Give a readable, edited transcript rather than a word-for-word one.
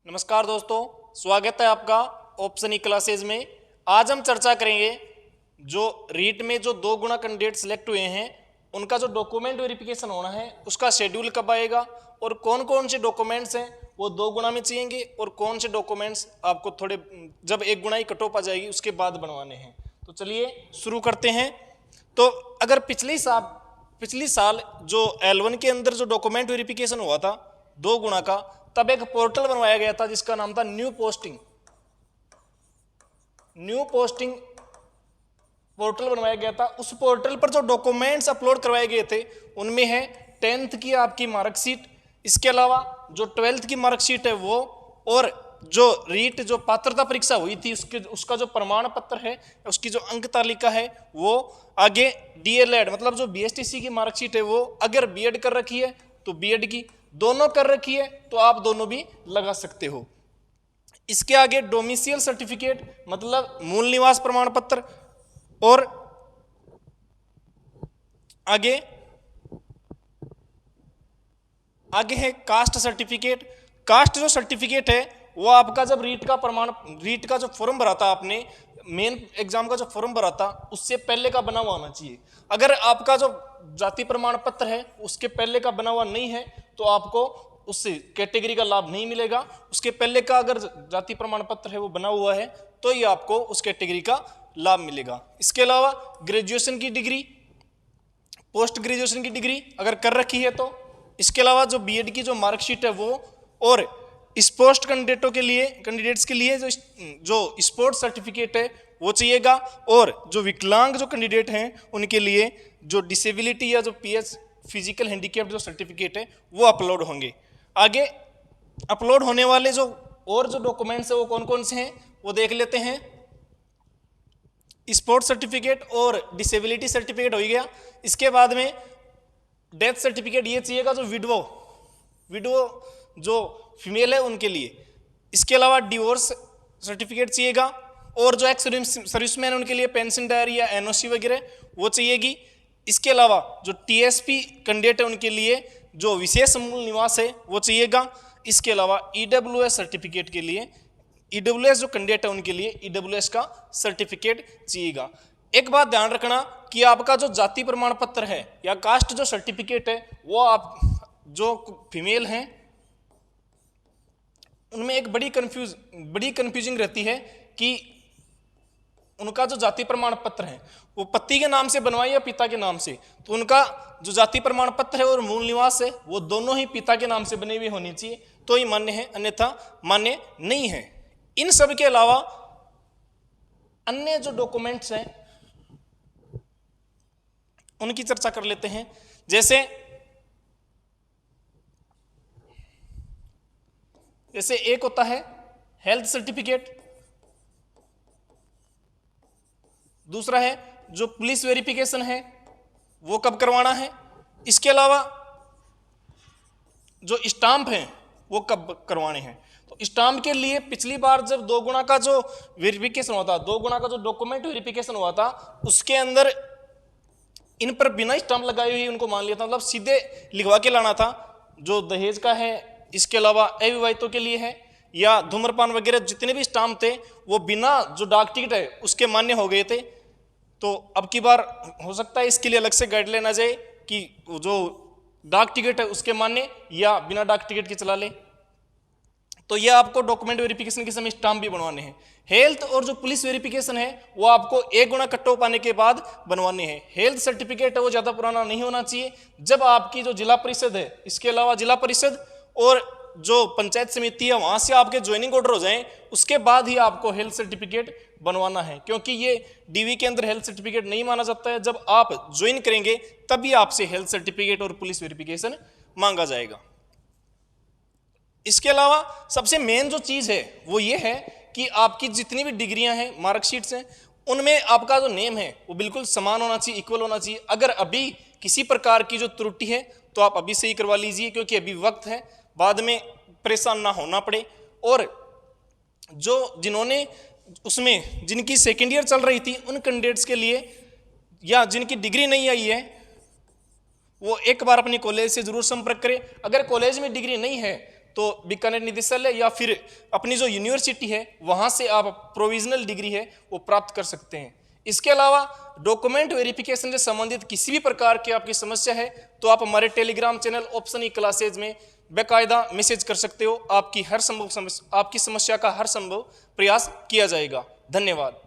नमस्कार दोस्तों, स्वागत है आपका ऑप्शन ई क्लासेज में। आज हम चर्चा करेंगे जो रीट में जो 2 गुना कैंडिडेट सिलेक्ट हुए हैं उनका जो डॉक्यूमेंट वेरिफिकेशन होना है उसका शेड्यूल कब आएगा और कौन कौन से डॉक्यूमेंट्स हैं वो 2 गुना में चाहिएंगे और कौन से डॉक्यूमेंट्स आपको थोड़े जब 1 गुना ही कट ऑफ आ जाएगी उसके बाद बनवाने हैं। तो चलिए शुरू करते हैं। तो अगर पिछली साल जो L1 के अंदर जो डॉक्यूमेंट वेरिफिकेशन हुआ था 2 गुना का, तब एक पोर्टल बनवाया गया था जिसका नाम था न्यू पोस्टिंग पोर्टल बनवाया गया था। उस पोर्टल पर जो डॉक्यूमेंट्स अपलोड करवाए गए थे उनमें है 10th की आपकी मार्कशीट, इसके अलावा जो 12th की मार्कशीट है वो, और जो रीट जो पात्रता परीक्षा हुई थी उसका जो प्रमाण पत्र है, उसकी जो अंक तालिका है वो, आगे DLED मतलब जो BSTC की मार्कशीट है वो, अगर बीएड कर रखी है तो बीएड की, दोनों कर रखी है तो आप दोनों भी लगा सकते हो। इसके आगे डोमिसाइल सर्टिफिकेट मतलब मूल निवास प्रमाण पत्र, और आगे है कास्ट सर्टिफिकेट। कास्ट जो सर्टिफिकेट है वो आपका जब रीट का जो फॉर्म भरा था, आपने मेन एग्जाम का जो फॉर्म भरा था उससे पहले का बना हुआ होना चाहिए। अगर आपका जो जाति प्रमाण पत्र है उसके पहले का बना हुआ नहीं है तो आपको उस कैटेगरी का लाभ नहीं मिलेगा। उसके पहले का अगर जाति प्रमाण पत्र है वो बना हुआ है तो ही आपको उस कैटेगरी का लाभ मिलेगा। इसके अलावा ग्रेजुएशन की डिग्री, पोस्ट ग्रेजुएशन की डिग्री अगर कर रखी है तो, इसके अलावा जो बीएड की जो मार्कशीट है वो, और स्पोर्ट्स कैंडिडेट्स के लिए जो स्पोर्ट्स सर्टिफिकेट है वो चाहिएगा, और जो विकलांग जो कैंडिडेट हैं उनके लिए जो डिसेबिलिटी या जो पीएच फिजिकल हैंडीकैप जो सर्टिफिकेट है वो अपलोड होंगे। आगे अपलोड होने वाले जो और जो डॉक्यूमेंट्स है वो कौन कौन से हैं वो देख लेते हैं। स्पोर्ट्स सर्टिफिकेट और डिसेबिलिटी सर्टिफिकेट हो गया। इसके बाद में डेथ सर्टिफिकेट ये चाहिएगा जो विडो जो फीमेल है उनके लिए। इसके अलावा डिवोर्स सर्टिफिकेट चाहिएगा, और जो एक्स सर्विसमैन उनके लिए पेंशन डायरी या एनओसी वगैरह वो चाहिएगी। इसके अलावा जो टीएसपी कैंडिडेट है उनके लिए जो विशेष मूल निवास है वो चाहिएगा। इसके अलावा ईडब्ल्यूएस सर्टिफिकेट के लिए, ईडब्ल्यूएस जो कैंडिडेट है उनके लिए ईडब्ल्यूएस का सर्टिफिकेट चाहिएगा। एक बात ध्यान रखना कि आपका जो जाति प्रमाण पत्र है या कास्ट जो सर्टिफिकेट है वो आप जो फीमेल हैं उनमें एक बड़ी कंफ्यूजिंग रहती है कि उनका जो जाति प्रमाण पत्र है वो पति के नाम से बनवाए या पिता के नाम से। तो उनका जो जाति प्रमाण पत्र है और मूल निवास है वो दोनों ही पिता के नाम से बने हुए होनी चाहिए तो ही मान्य है, अन्यथा मान्य नहीं है। इन सब के अलावा अन्य जो डॉक्यूमेंट्स हैं उनकी चर्चा कर लेते हैं। जैसे एक होता है हेल्थ सर्टिफिकेट, दूसरा है जो पुलिस वेरिफिकेशन है वो कब करवाना है, इसके अलावा जो स्टाम्प हैं वो कब करवाने हैं। तो स्टाम्प के लिए पिछली बार जब 2 गुना का जो वेरिफिकेशन हुआ था, 2 गुना का जो डॉक्यूमेंट वेरिफिकेशन हुआ था उसके अंदर इन पर बिना स्टाम्प लगाई हुई उनको मान लिया था, मतलब सीधे लिखवा के लाना था। जो दहेज का है, इसके अलावा अविवाहितों के लिए है या धूम्रपान वगैरह जितने भी स्टाम्प थे वो बिना जो डाक टिकट है उसके मान्य हो गए थे। तो अब की बार हो सकता है इसके लिए अलग से गाइडलाइन आ जाए कि जो डाक टिकट है उसके मान्य या बिना डाक टिकट के चला ले। तो ये आपको डॉक्यूमेंट वेरिफिकेशन के समय स्टाम्प भी बनवाने हैं। हेल्थ और जो पुलिस वेरिफिकेशन है वो आपको 1 गुना कट ऑफ आने के बाद बनवाने हैं। हेल्थ सर्टिफिकेट है वो ज़्यादा पुराना नहीं होना चाहिए। जब आपकी जो जिला परिषद है, इसके अलावा जिला परिषद और जो पंचायत समिति है वहाँ से आपके ज्वाइनिंग ऑर्डर हो जाएं उसके बाद ही आपको हेल्थ सर्टिफिकेट बनवाना है, क्योंकि ये डीवी के अंदर हेल्थ सर्टिफिकेट नहीं माना जाता है। जब आप ज्वाइन करेंगे तभी आपसे हेल्थ सर्टिफिकेट और पुलिस वेरिफिकेशन मांगा जाएगा। इसके अलावा सबसे मेन जो चीज़ है वो ये है कि आपकी जितनी भी डिग्रियां हैं, मार्कशीट्स हैं, उनमें आपका जो नेम है वो बिल्कुल समान होना चाहिए, इक्वल होना चाहिए। अगर अभी किसी प्रकार की जो त्रुटि है तो आप अभी से ही करवा लीजिए, क्योंकि अभी वक्त है, बाद में परेशान ना होना पड़े। और जो जिन्होंने उसमें जिनकी सेकेंड ईयर चल रही थी उन कैंडिडेट्स के लिए या जिनकी डिग्री नहीं आई है वो एक बार अपनी कॉलेज से जरूर संपर्क करें। अगर कॉलेज में डिग्री नहीं है तो बीकानेर निदेशालय या फिर अपनी जो यूनिवर्सिटी है वहाँ से आप प्रोविजनल डिग्री है वो प्राप्त कर सकते हैं। इसके अलावा डॉक्यूमेंट वेरिफिकेशन से संबंधित किसी भी प्रकार की आपकी समस्या है तो आप हमारे Telegram channel option E classes में बेकायदा मैसेज कर सकते हो। आपकी समस्या का हर संभव प्रयास किया जाएगा। धन्यवाद।